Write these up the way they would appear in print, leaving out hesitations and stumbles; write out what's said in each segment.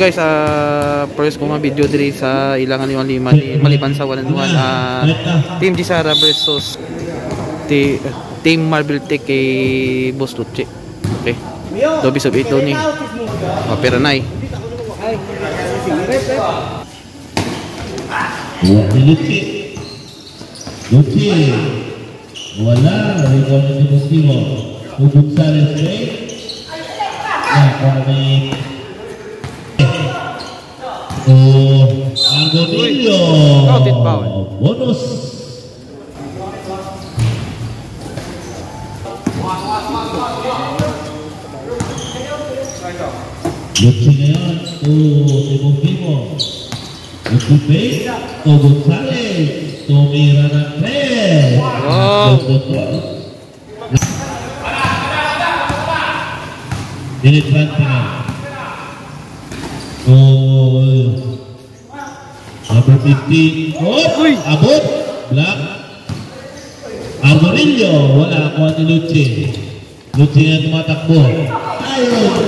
Guys, first ko nga video diri sa ilangan yung lima maliban sa 1-1 Team Gisara versus Team Marble Tech kay Boss Luche. Okay. Dobby sub 8 ni. Pera nay. Luche. Wala, rebound ni Musimo. Ubuk Sales Bay. Kami Argonillo bonus. Luchi ngayon to Timofimo. Luchi Bay to Gonzales. Tumira ng 3. Dinitrantingan. Number 15. Abot. Black. Argonillo. Wala ako ni Luchi. Luchi na tumatakbo. Ayun.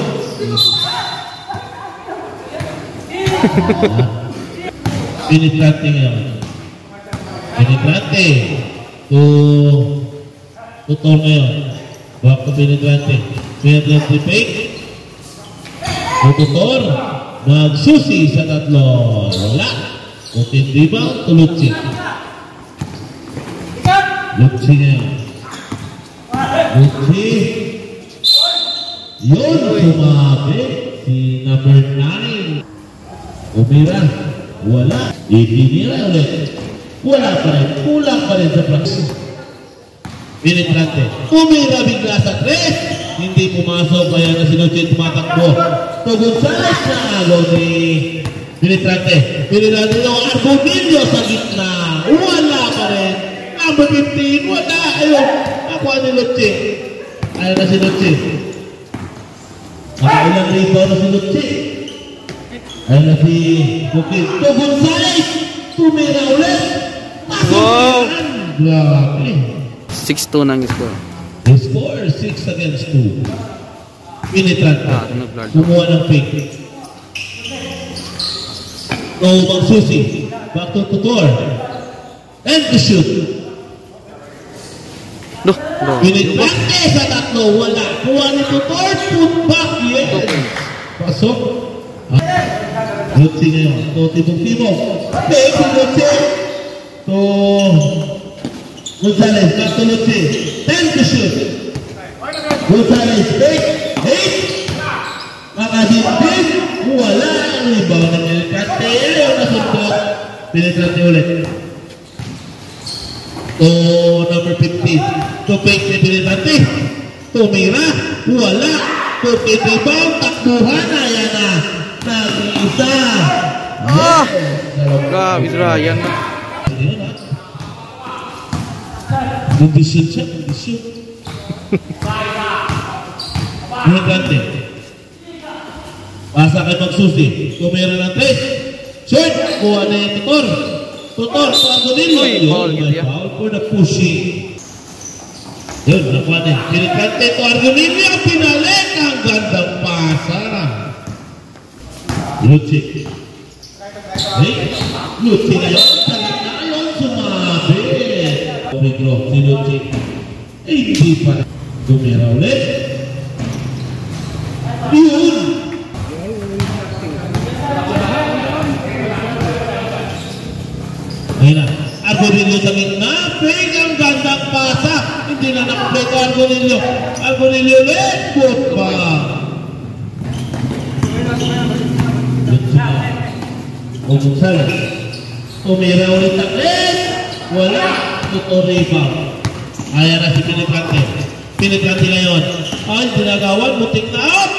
Penetrante ngayon. Penetrante. Tutor ngayon. Back to penetrante. Penetrante fake. Tutor. Magsusi sa tatlo. Wala. Open rebound to Luchi. Luchi ngayon. Luchi. Yun, sumabi. Si number 9. Umira. Wala. Itinira ulit. Wala pa rin. Kulang pa rin sa practice. Penetrante. Umira bigla sa 3. Hindi pumasok. Kaya na si Luchi tumatakbo. To Gonzales na agaw ni Penetrante. Penetrante ng Argonillo sa gitna. Wala pa rin. Number 15. Wala. Ayun. Nakuha ni Luchi. Ayaw na si Luchi. Nakailang rebound na si Luchi. Ayaw na si Bukid. To Gonzales. Tumira ulit. Wow. Grabe. 6-2 nang score. The score 6-2. Penetrante. Kumuha ng fake. So, Magsusi. Back to Tutor. And to shoot. Penetrante sa tatlo. Wala. Kuha ni Tutor. Put back. Yes. Pasok. Luchi ngayon. To Timofimo. Fake si Luchi. To Gonzales. Back to Luchi. And to shoot. Gonzales. Fake. 8. Makadipin. Wala. Rebound ng Penetrante. Ayaw na sundot. Penetrante ulit. To number 15. To fake ni Penetrante. Tumira. Wala. To fake rebound. Takbuhan. Ayan na. Nag-isa. Grabe Ryan. Nag-shoot siya. Nag-shoot. Penetrante. Pasa kay Magsusi. Tumira ng 3. Shoot! Kuha na yung Tutor. Tutor, Argonillo. Yun, may foul for the pushing. Yun, nakuha na. Penetrante to Argonillo. Pinalik ang gandang pasa. Luchi. Hey, Luchi na yun. Talit na yun. Sumabi. Pigro, si Luchi. Hindi pa. Tumira ulit. Yun. Ayun na, Argonillo sa gitna, fake ang gandang pasa, hindi na nakapay ko Argonillo. Argonillo ulit, put pa. O Gonzales, tumira ulit ang wala, Tutor rebound. Ayaw na si Penetrante. Penetrante ngayon, ay dinagawan, butik na out.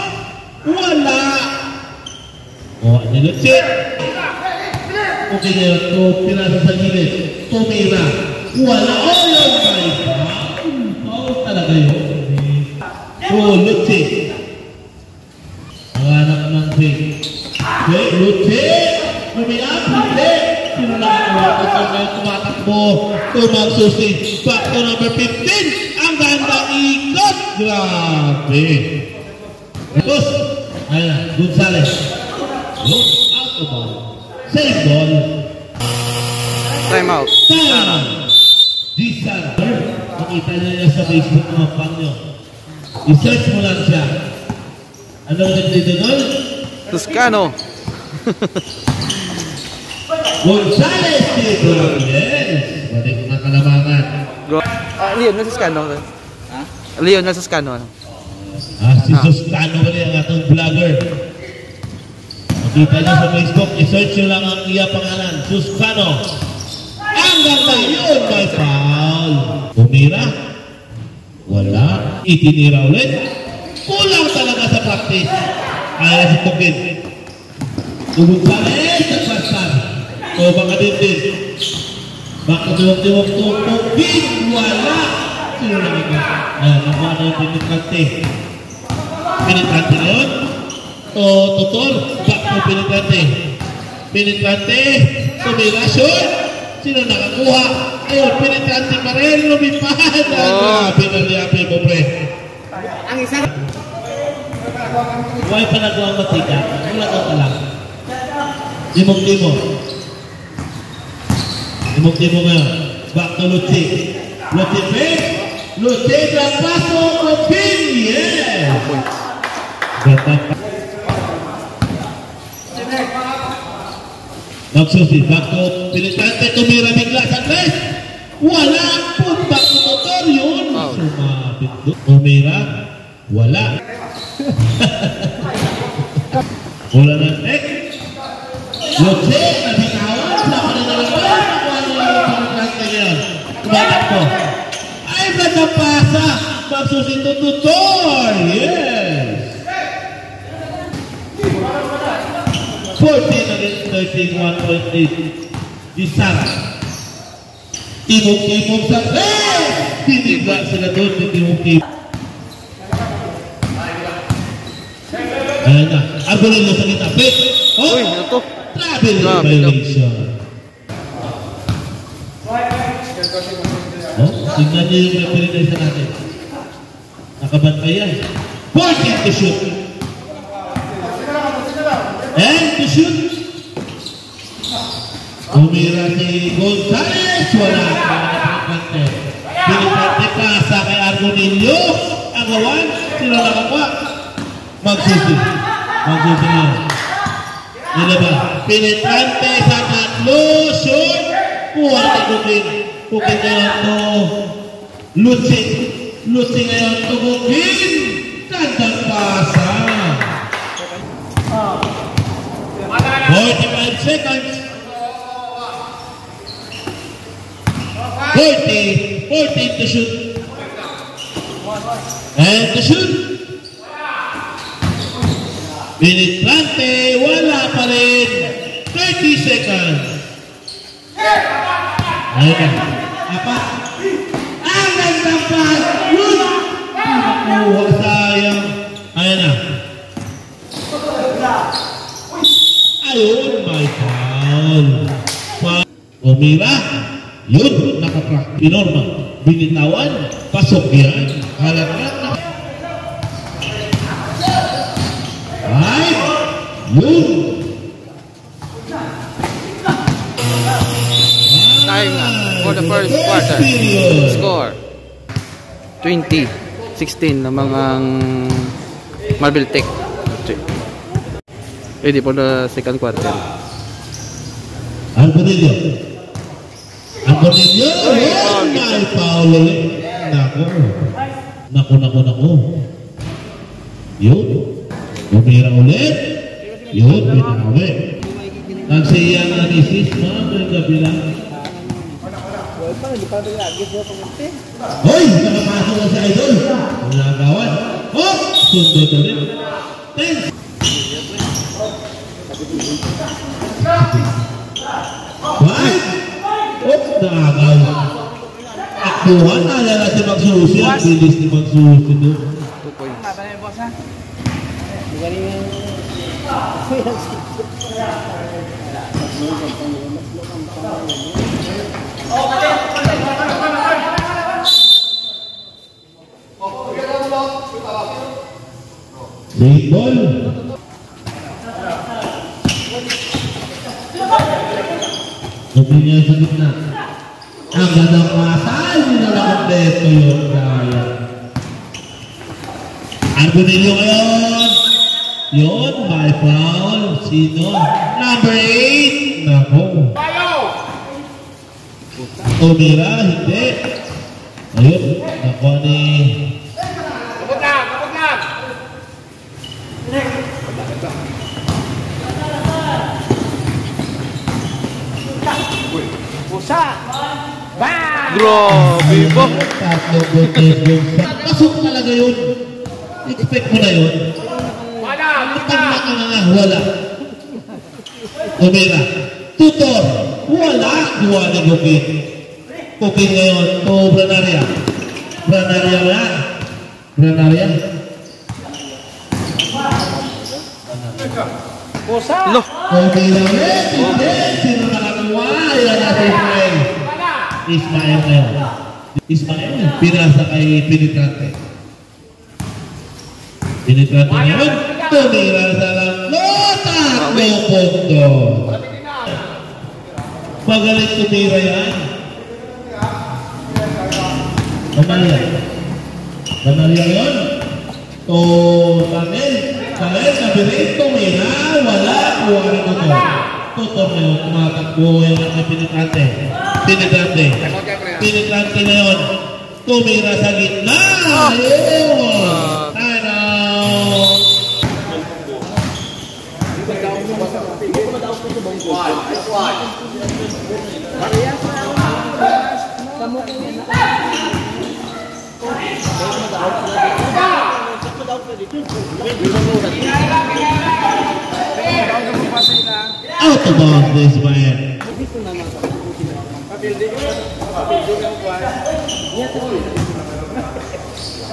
Wala. O, nilutsik. Okay ngayon, to pinasa sa gilid. Tumira. Wala. Oh, yun. Foul talaga yun. So, Luchi. Ang anak ng fake. Okay, Luchi. Umiyak. Luchi. Sino lang ako? Tumatakbo. Magsusi. Back to number 15. Ang ganda ikot. Grabe. Tapos, ayan, Gonzales. Pasok, out of bounds. Save ball. Time out. Sara. Gisara. Makita niyo sa Facebook ng pang nyo. I-search mo lang siya. Ano ulit dito doon? Toscano. Gonzales dito. Yes. Balik na kalamangan. Leon, nasa Toscano. Ha? Leon, nasa Toscano. Si Toscano ba ang atong vlogger? Makita niyo sa Facebook, i-search nyo lang ang iya pangalan. Toscano. Ang ganda yun, may foul. Umira. Wala. Itinira ulit. Kulang talaga sa practice. Kaya si Tugin. Gonzales at Pasar. O baka din. Baka tiwag-tiwag to. Tugin. Wala. Sino lang ito? Ayan, nakuha na yung pinitrante. Pinitrante na yun. Tutor. Back to pinitrante. Pinitrante. Tumira. Shoot. Sino nakakuha? Ayun, pinitrante pa rin. Lumipad. Grabe na liyapi mo, pre. Ang isa. Huwag pa nagawa matika. Wala ka lang. Dimog-dimo. Dimog-dimo ngayon. Back to Luchi. Luchi, big. Luchi, paso. Kopin. Yes. Ganda pa. Magsusi. Back to Pilitrante. Tumira bigla sa tres. Wala po. Back to motor yun. Sumabit doon. Tumira. Wala. Wala na. Luchi. Nabinawan. Sa kanina naman. Wala yung Pilitrante ngayon. Kumatak po. Ay, ganda pasa. Magsusi to tutor. Yes. 14 against 13, 1.8. Gisara. Timog-timog sa tres. Tinigla sila doon. Timog-timog. Ayan na. Arbolino sa kita. Break. Uy, ano to? Travel violation. Tingnan niyo yung referee sa natin. Nakabantay yan. 14 to shoot. And to shoot. Umira si Gonzales. Wala ka na Pilitrante. Pilitrante pa sa kay Argonillo. Agawan. Sino nakakuha? Magsusi. Magsusi niyo. Nilaba. Pilitrante sa tatlo. Shoot. Kuha na Gugin. Gugin ngayon to Luchi. Luchi ngayon to Gugin. Gandang pasa. 45 seconds. 14 to shoot. And to shoot. Pilitrante, wala pa rin. 30 seconds. Ayun na. Apat. Ang gandang pass. Yun. Nakuha sayang. Ayun na. Ayun, my foul. Umira. Yun, nakaprak. Pinorma. Binitawan. Pasok yan. Halagyan na. Ay! Yun. Time na for the first quarter. Score 20-16 ng mga Marble Tech. Ready for the second quarter. Argonillo. Argonillo. May foul ulit. Nako. Yun. Umira ulit. Yun, binawi. Nagsiyang na ni Sis, mga kabilang. Hoy! Nakapasok na sa idol. Nagawan. Oh! Sundot ulit. Thanks! What? Oh! Nakagaw. Aktuhan na lang natin magsusi. Ang bilis ni magsusi doon. 2 points. Mata na yung boss ha? Galing yung... Ball. Luminya sa gitna. Ang gandang pasal, hindi na lang kompleto yun. Arbonillo ngayon. Yun, may foul. Sino? Number 8. Nako. Tumira, hindi. Ayun, nako ni... Kapag lang! Pusa! Bang! Grabe po. Tatlo gotes. Pasok talaga yun. Expect mo na yun. Wala. Tumira. Tutor. Wala. Duwa ni Gupin. Gupin ngayon. To Branaria. Branaria yan. Branaria. Pusa! Lo. Tumira ulit. Hindi. Sino nakakuha? Yan natin friend. Ismael ngayon. Ismael. Pinasa kay Pinitrante. Pinitrante ngayon. Tumira sa lang. Tatlo punto. Magaling tumira yan. Pamalia. Pamalia yun. To Tanel. Tanel, kabirin, tumira. Wala. Kuha rin ito. Tutor na yun. Tumatakbo yung Pinitrante. Pinitrante. Pinitrante na yun. Tumira sa gitna. Ayun. Ano? Out of bounds this man.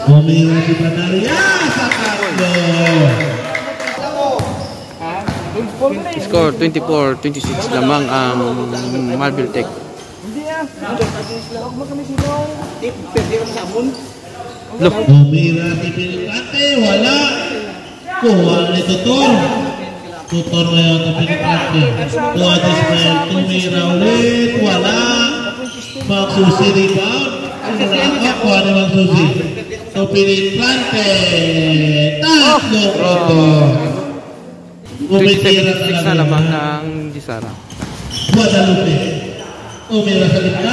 Pumira si Branaria sa tatlo. Score 24-26 lamang ang Marble Tech. Lo. Pumira si Pinitrante. Wala. Kuha ni Tutor. Tutor ngayon sa Pinitrante. Kuha ni Ismael. Tumira ulit. Wala. Magsusi rebound. Kuha ni Magsusi. So Pinitrante. Tatlo ito. 26 na lamang ng Gisara. Guadalupe. Tumira sa gitna.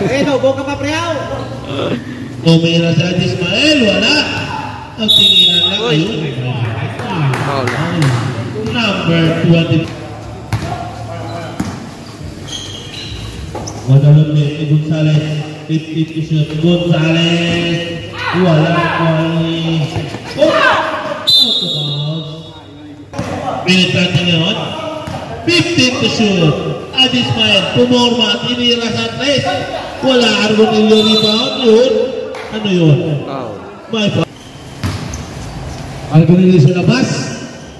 No, boka pa preaw! Tumira sa Ismael. Wala. Ang tinginan lang. Ayun. Foul. Number 20. Guadalupe. Gonzales. 50 to shoot. Gonzales. Wala. Pinitrante ngayon. 15 to shoot. At Ismael. Pumorma. Tinira sa tres. Wala. Arbonillo rebound. Yun. Ano yun? Foul. May foul. Arbonillo sa labas.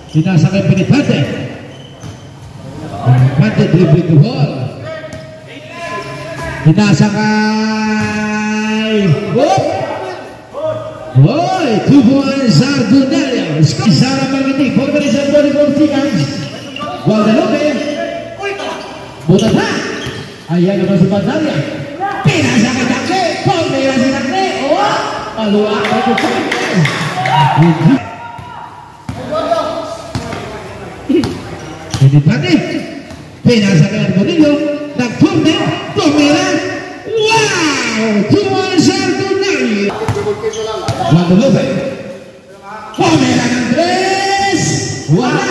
Sinasa kay Pinitrante. Pinitrante dribbling the ball. Sinasa kay... Whoop! Boy, 2 points Ardunelia. Sara Magnetic, Organization Volleyball Seconds. Guadalupe. Buta na. Ayan naman si Pandaria. Pinasa ka Dakle. Pumira si Dakle. Paluwa ka ko sa Hindi pati. Pinasa ka Ardunelia. Nagturne. Pumira. Wow! 2 points Ardunelia. Guadalupe. Pumira ng tres. Wala.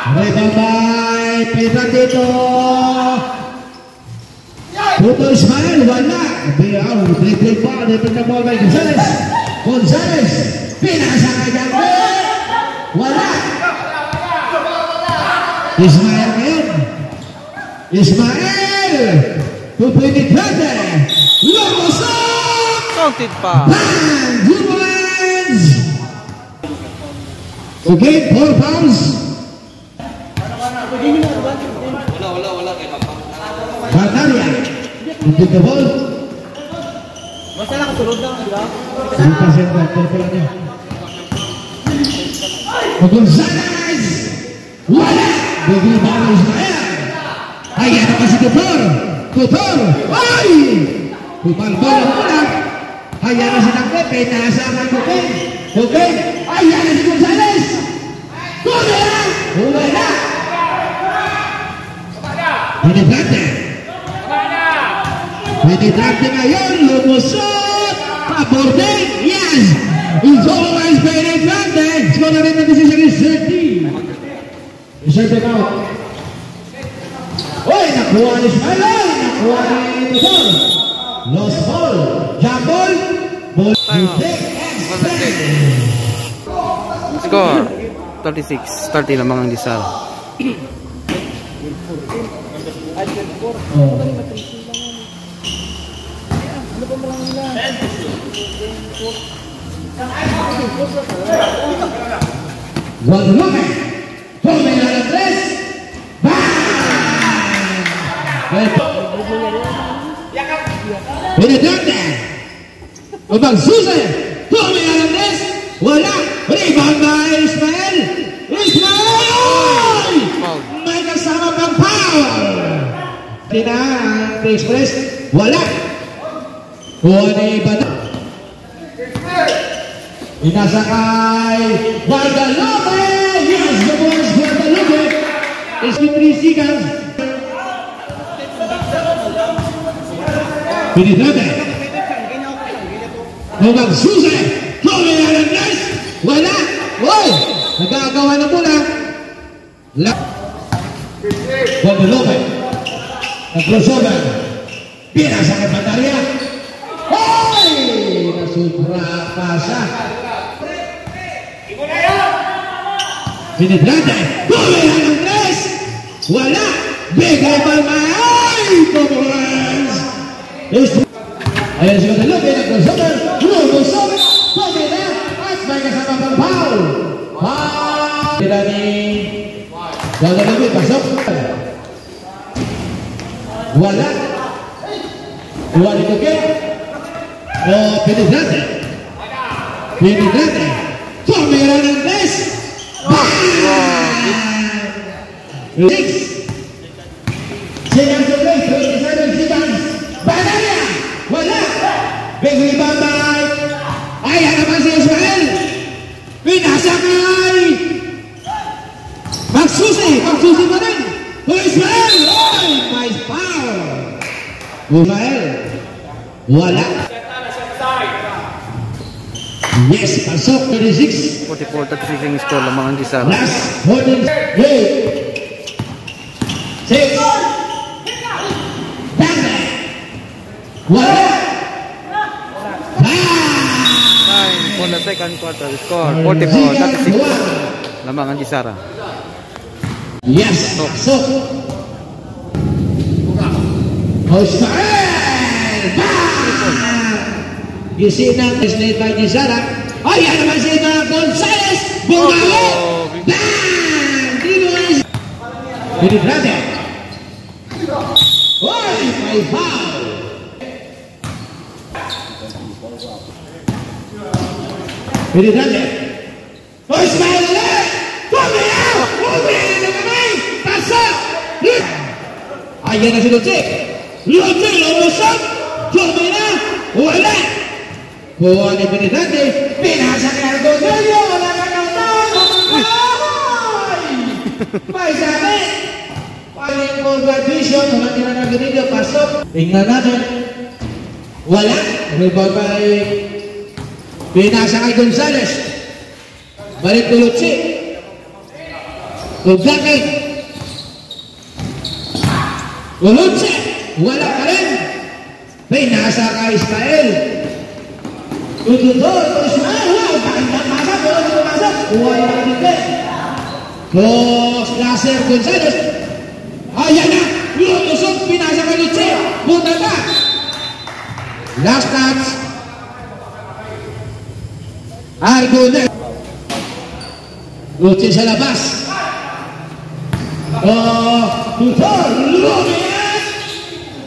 Rebound by Pinitrante dito. Puto Ismael. Wala. Biyaw. Dribbling ball. Dribbling ball by Gonzales. Gonzales. Pinasa kay Dakle. Wala. Ismael ngayon. Ismael. To Pinitrante. Lumosok. Counted pa. And Humans. Okay, 4 fouls. Pandaria. Into the ball. Basta nakasulod lang, di ba? 3% pala niya. Gonzalez! Wala! Bigla ba ang Ismael? Ayan naman si Tutor! Tutor! Ay! Tumalbo na muna! Ayan na si Nagpepe! Nasa ang Tutor! Okay? Ayan na si Gonzalez! Tumira! Wala! Penetrante! Penetrante ngayon! Lumusot! Pabording! Yes! It's always penetrante! Score na rin na decision is 30! Reserve them out! Oy! Nakuha ni Ismael! Nakuha ni Tutor! Lost ball! Jump ball! Ball! Score 36-30 lamang ang Disar. Guadalupe, tome la de tres, penetrante, Ubang Suze, tome la de tres, wala, rebound by Ismael, Ismael, may kasama pang power, tina, express, wala, kuha ni Bata. Inasakay Guadalupe! Yes, the boys Guadalupe! It's been 3 seconds. Penetrante. Ubang Suze! Tome na ng guys! Wala! Oy! Nagagawa na mula. Guadalupe. Nag-crossover. Pinasakay Pandaria. Oy! Nasubra pa siya. Penetrante, tome na ng tres, wala, bigay palmay, Tomores. Ayan si Guadalupe, nag-crossover, lumusot, tome na, at may kasama pang foul. Foul! Tira ni Guadalupe, pasok. Wala. Wala ni Tuke. Penetrante. Penetrante, tome na ng tres. 6 seconds to play, 27 seconds. Pandaria! Wala! Big rebound by... Ayan naman si Ismael! Pinasakay! Magsusi! Magsusi pa rin! Ismael! Ay! My power! Ismael! Wala! Yes, pasok 36. 44-36 ang score lamang ang Disar. Last 48. 6. Wala. Time for the second quarter. Score 44-36 lamang ang Disar. Yes, pasok. Ismael! Gisinang isnate by Disara. Ayan naman si Gonzalez! Bumalo! Bang! Dino is... Penetrante. Oy! May foul! Penetrante. Oh, Ismael ulit! Pumila! Pumila na kamay! Pasok! Ayan na si Luce! Luce! Lumusot! Pumila! Wala! Kuha ni Penetrante, pinasa kay Argonelio, wala ka ng tao, may sabi, paling for graduation, wala nila ng Argonelio, pasok, tingnan natin, wala, rebound by, pinasa kay Gonzalez, balik Tulutsi, Tulutsi, Tulutsi, wala ka rin, pinasa kay Ismael, Tututor, Ismael, wow, bakit masak, wala dito masak, kuha yung nakatipid. Cross, laser, Gonzalez. Ayan na, lumusok, pinasa ka Luce, punta ka. Last touch. Argonel. Luce sa labas. Tutor, lumiyan.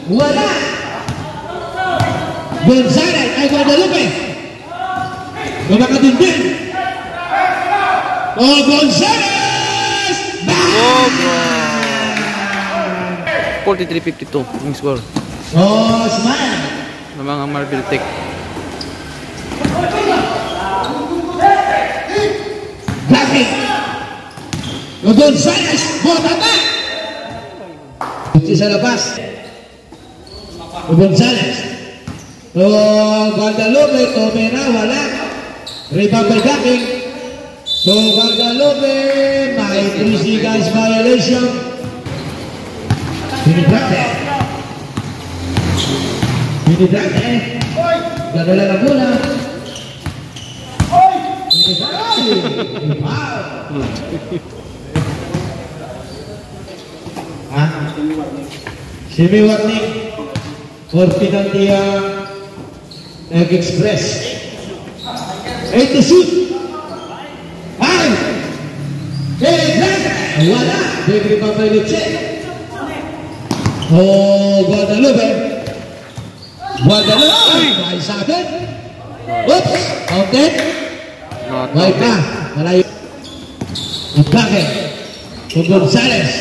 Wala. Gonzalez, ay Guadalupe. Kumakatindin. Oh, Gonzales! Oh, bro. 43-52 yung score Oh, smile! ng mga Marvel Tech. Blocking! Oh, Gonzales! Bota ba? Sa labas. Oh, Gonzales. Oh, Guadalupe. Tomera, wala. Rebound by Blocking. So, Guadalupe. May 3 seconds violation. Pinibrate. Gano'n lang ang bola. Semi warning for penalty Express. 8 to shoot. Ay! Wala. Debri Papaluche. Oh, Guadalupe. Ay, sa akin. Oops! Counted. May pa. Malayo. Ibake. Kung Gonzales.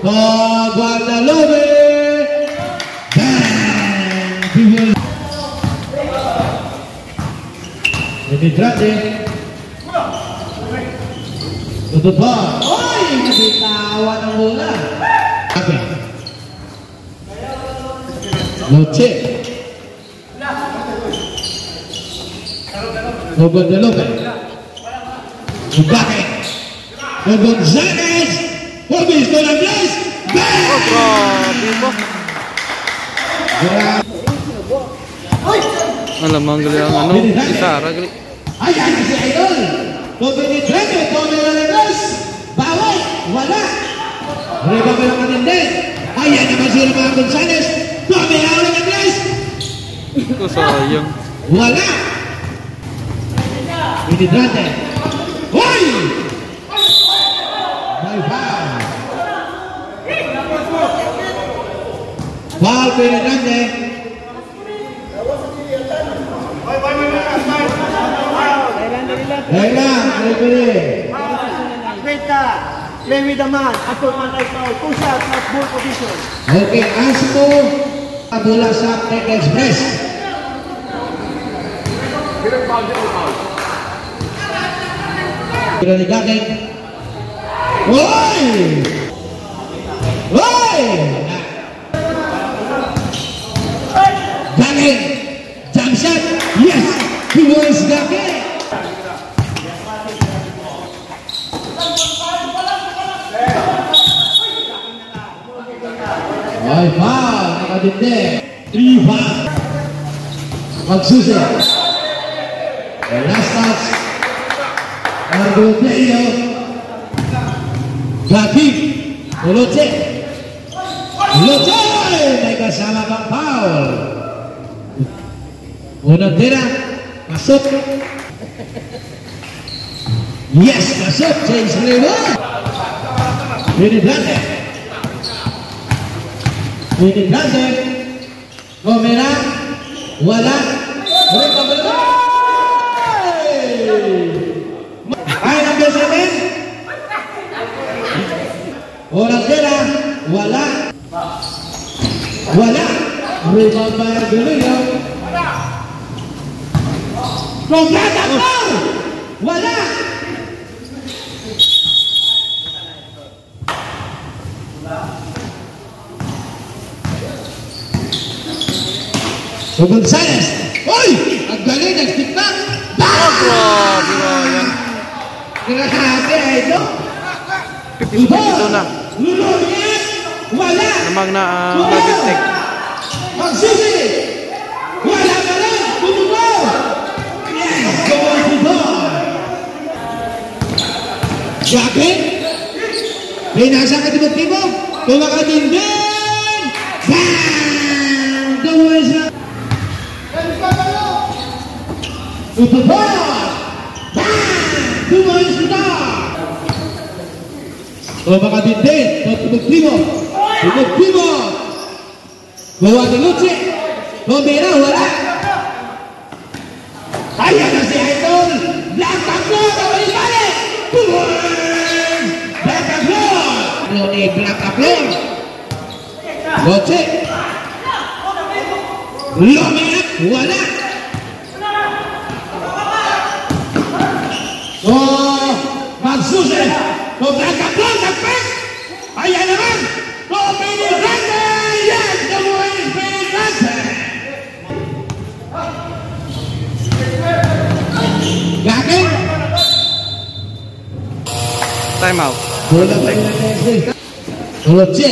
Guadalupe. Bang! Dimitrate. Tutup pa. Oy! Nabitawan ang bola. Okay. Noche. Guadalupe. Ibake. Gonzales. Pabis ko ng Blas. Bang! Oh, grabe po. Alam mo, ang galing ang ano, si Sarah, galing. Ayan na si Idol. Pabinitrate. Tomera ng Blas. Bawal. Wala. Reba ka lang kanindin. Ayan naman si Reba Gonzales. Tomera ng Blas. Ito, sayang. Wala. Pabinitrate. Hoy! May foul. Foul Pabinitrate. Play with the man. After man right now. 2 shots at ball position. Okay, Asmo. Bola sa Tech Express. Pinaligatin. Hoy! Hoy! Galing! Jump shot! Yes! He was Galing! Ay, foul! Nakadinde! 3 foul! Magsusi! The last touch! Argudeo! Gati! Uloche! Uloche! May kasama pang foul! Unang tira! Pasok! Yes! Pasok! Change flavor! Pinibrate! Pinibrate! Tomera! Wala! Ay, number 7! Unang tira! Wala! Wala! Rebound by Argudeo! Complete ang goal! Wala! So Gonzales! Uy! Ang galing! Nag-stick na! Oh, grabe na yan. Grabe! Ito! 50-52 na. Lulunyas! Wala! Namang na ang Marvel Tech. Magsusi! Wala ka lang! Tumubo! Yes! Go on to goal! Jacket! Pinasa ka timog-timog! Tumakatindin! Bang! Gawin sa... Tutubo! Bang! Gawin sa ito! Tumakatindin! Timog-timog! Timog-timog! Gawa ni Luce! Tomera, wala! Ayan na si Idol! Black Tango! Balik! Blanca Flor. Boche. Lumiat, wala. So, magsusi. So, Blanca Flor, nagpek. Ayan naman. So, Pinigrande. Yes, the boy is Pinigrande. Gakin. Time out. Bola tayo na next. Boche.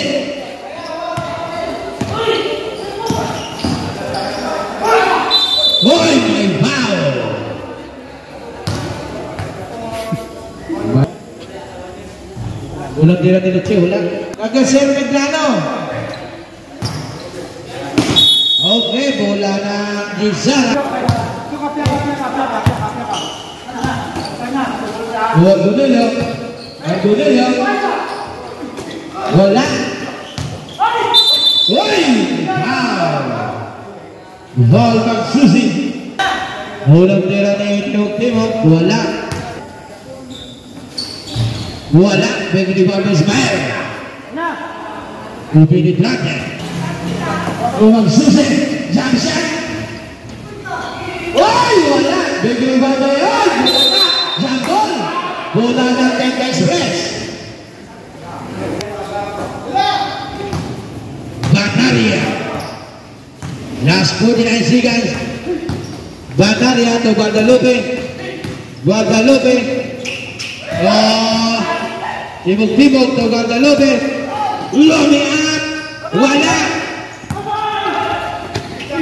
Hoy, may foul. Ulang tira ni Leche, ulang. Kagasir Medrano. Okay, bola na Izara. Huwag Gunelo. Ay Gunelo. Wala. Hoy! Foul. Foul magsusi. Ulang tira ni Timok, wala. Wala, bagi di bawah Ismail. Upi di belakang. Umang Susi, Jamshan. Woi, wala, bagi di bawah Bayon. Jambol, bola ng Tenta Express. Bataria. Last 49 seconds. Bataria atau Guadalupe. Guadalupe. Timog-timog to Guadalupe. Lumiat. Wala. May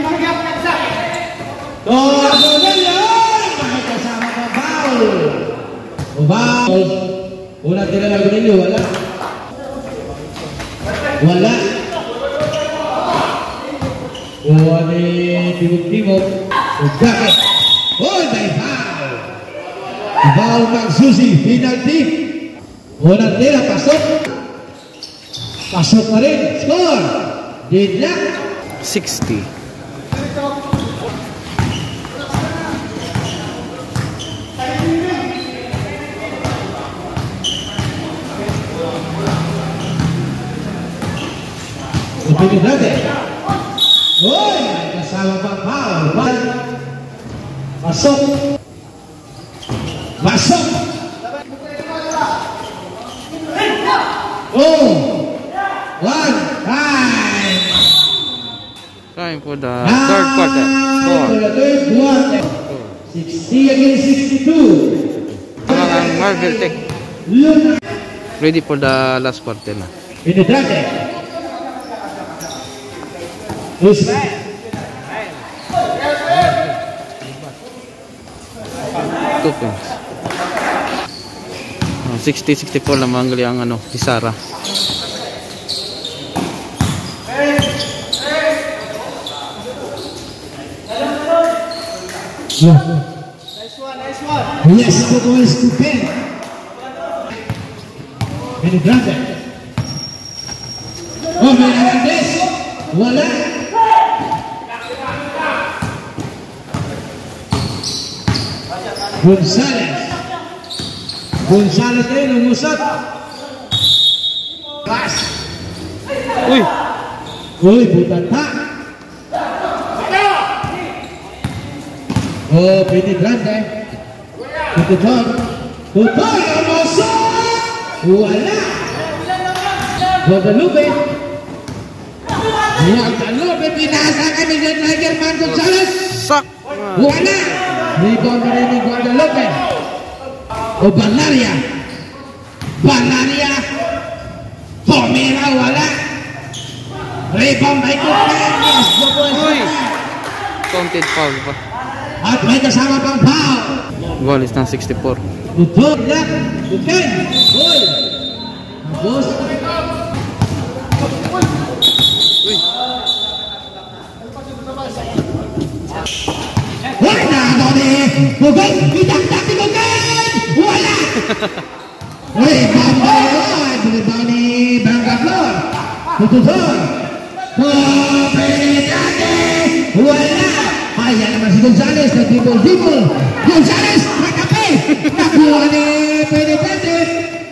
kasama pa foul. Foul. Una tira lang ninyo. Wala. Wala. Kuha ni Timog-timog. Bakit? Oh, may foul. Foul magsusi. Penalty. Unang tira, pasok. Pasok na rin. Score. Deadlock. 60. Upinit natin. Uy! Kasama pang foul. Pasok. Pasok. Oh! One time! Time for the third quarter. Score. For the third quarter. 60 against 62. Ang Marvel Tech. Luna. Ready for the last quarter na. Penetrante. Ismail. 2 points. 60-64 lamang gali ang si Sara. Nice one. Yes, ito ko is Kupen. Penetrante. Oh, Menendez. Wala. Gonzales. Gonzales tayo lumusot. Pass. Uy! Uy, butata. Oh, penetrante. Tutor. Tutor, lumusot. Wala. Guadalupe. Guadalupe, pinasa ka ni German Gonzales. Sak! Wala. Rebound na rin ni Guadalupe. O Balaria. Balaria. Pomera, wala. Rebound by Kupen. Yes, Uy! Counted foul pa. at may kasama pang foul. Goal is ng 64. Tutor lang. Kupen. Goal. Boss. Uy! Wala na ni Kupen. Itaktak ni Kupen. Wala. Rebound na yun. Rebound ni Blanca Flor. Tutor. Penetrante. Wala. Ayan naman si Gonzales. Nag-dribble. Gonzales. Nakape. Nakuha ni Penetrante.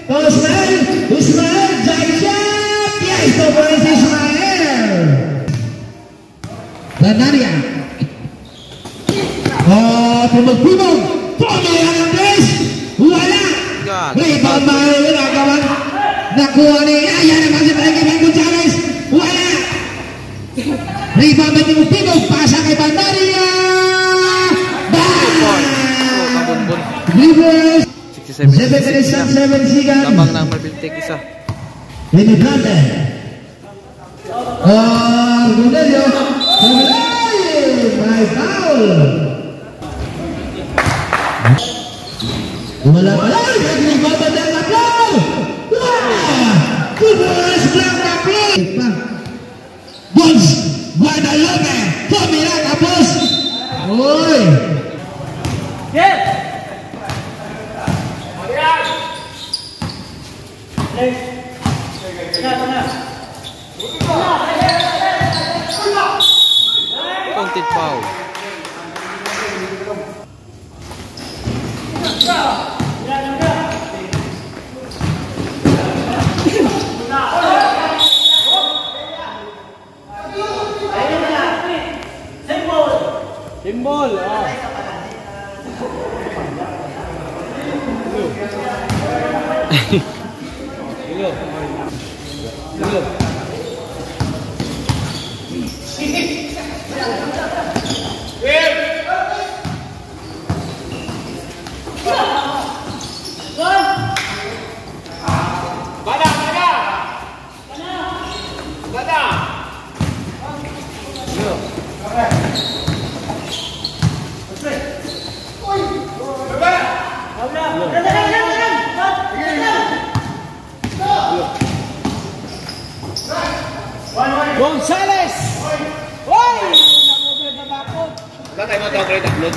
Ismail. Ismail. Jaisha. Pandaria. Oh, tumog-tumog. Tommy Hernandez. Wala. Rebound mahal kawan. Nakuha ni Ayan naman si Frankie Gonzalez. Wala. Rebound na tumog-tumog. Pasa kay Pandaria. Rivers. 7 sigan. Labang ng Marble Tech isa. Ini Grande. Argonelio. By foul. Wala pala. Nagbabad ang kapal. Rivers lang kapal. Bons. Guadalupe. Pumila kapos. Uy. Yes! Counted foul. Symbol. Gonzales! Oy! Namubi na bakot. Bakit mo ito great upload?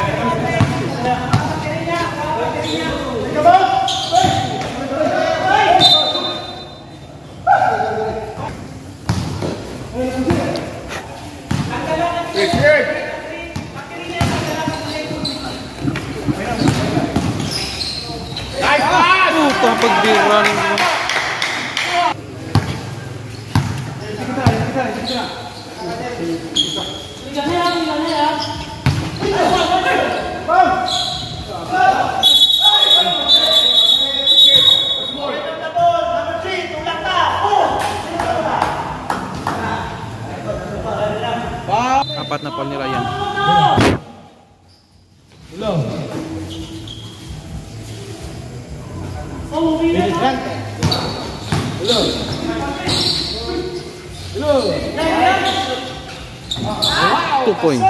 Nice pass! Pagbiran. Apat na foul ni Ryan. Hello. 2 points.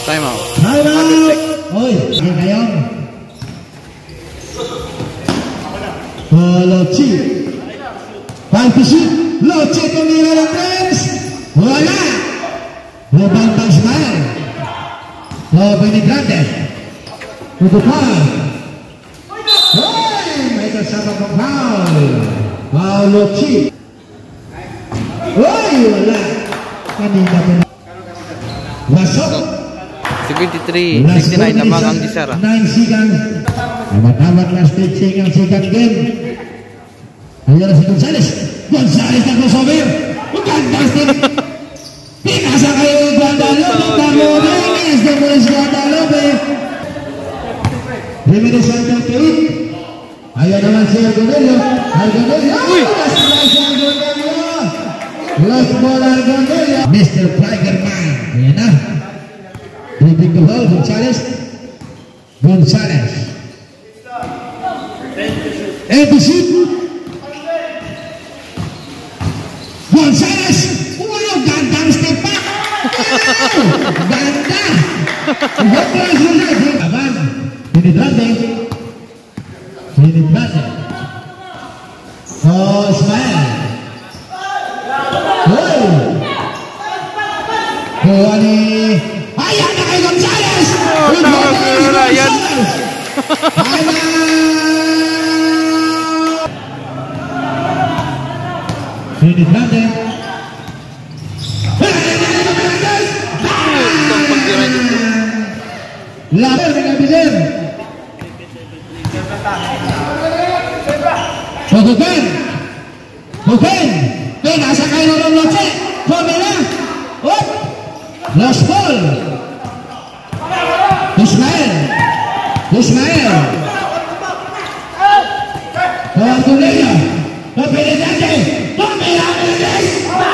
Time out. Oi, ngayon. Lochi. Pantisi. Lochi tumira ng Trens. Wala. Rebound by Ismael. Benny Grande. Tutupan. Oi, may kasama pang foul. Foul Lochi. Oi, wala. Kanina pa na. Masok. 73-69 lamang ang Disara. 9 sigang. Tamat-tamat na stitching ang second game. Ayan si Gonzales. Gonzales na crossover. Magandang stick. Pinasa kayo Guadalupe. Tamodenes de Mules Guadalupe. Bimenes ang 38. Ayan naman si Argonelio. Argonelio. Last ball si Argonelio. Last ball Argonelio. Mr. Flagerman. Ayan na. Dribbling the ball, Gonzales. And the shoot. Gonzales. Wow, gandang step back. Ganda. Abang. Penetrante. Oh, Ismael. Oh. Oh, ani. Ayan na kay Gonzales! Tawag na Ryan! Penetrante. Itong pagbiran dito. Laban ng Abisir. Hukukin. Hukukin. Nasa kayo ng Loche. Formula. Up. Lost ball. Ismael. Fortunillo. Penetrante. Formula.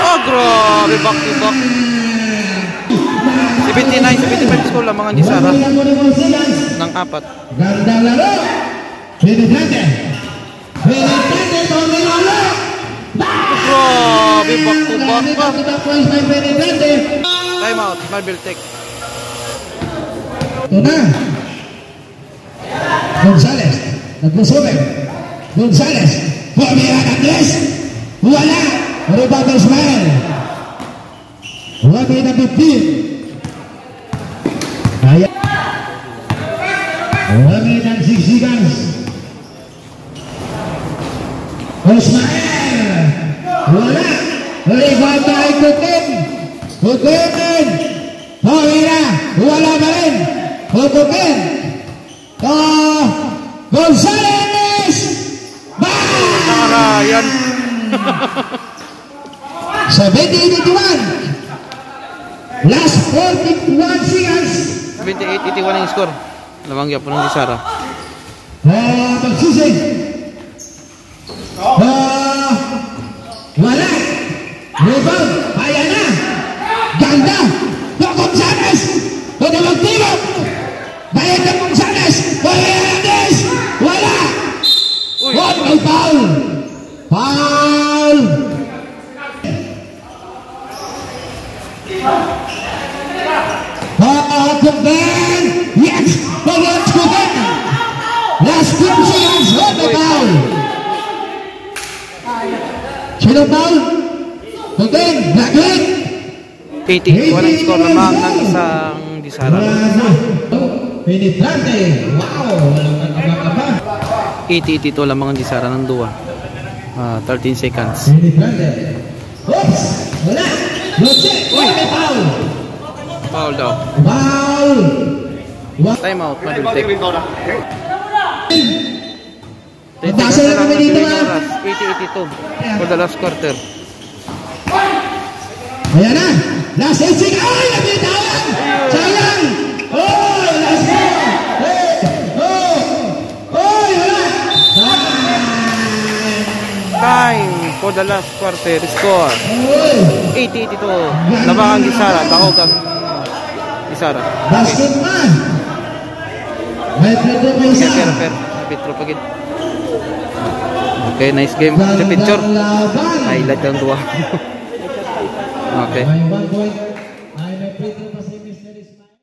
Oh, grabe. Back to back. 79-75 score lang mga Disara ng 4. Gandang laro. Penetrante. Formula. Grabe, back to back pa. Points by Penetrante. Time out, Marble Tech. Ito na. Gonzales. Naglusumin. Gonzales. Formula Andres. Wala. Rebound Ismael. 1 minute 15. Kaya. 1 minute 6 seconds. Ismael. Wala. Rebound na ikutin. Hukukin. Formula. Wala ba rin. Hukukin. Gonzales. Nakarayan. 70-81. Last 41 seconds. 78-81 ang score. Lamangya po ng Disara. Magsisi. Wala. Rebound. Kaya na. Ganda. Gonzales. Magtibok. Bayad ng Gonzales. Hernandez. Wala. May foul. Foul. Kuben. Yes. Against Kuben. Last 2 seconds. May foul. Sino foul? Kuben. Naglit. 80-81 ang score lamang ng isang Disara. Penetrante. Wow. Walang nagkakaba. 80-82 lamang ang Disara ng 2. 13 seconds. Penetrante. Oops. Wala. Loche. May foul. Foul daw. Foul. Time out, Marble Tech. Basa na kami dito, ha? 80-82 for the last quarter. Ayan na. Last 8 seconds. Ay! Nabitawan! Sayang! Oh! Last ball! Hey! Oh! Oh! Wala! Time for the last quarter score. Oy! 80-82 lamang ang Disara. Tahog ang Disara. Basket man! May Pedro pa isa. Fair. Petro pagid. Okay, nice game. Sa picture. Laban! Highlight ang 2. Okay. May 1 point.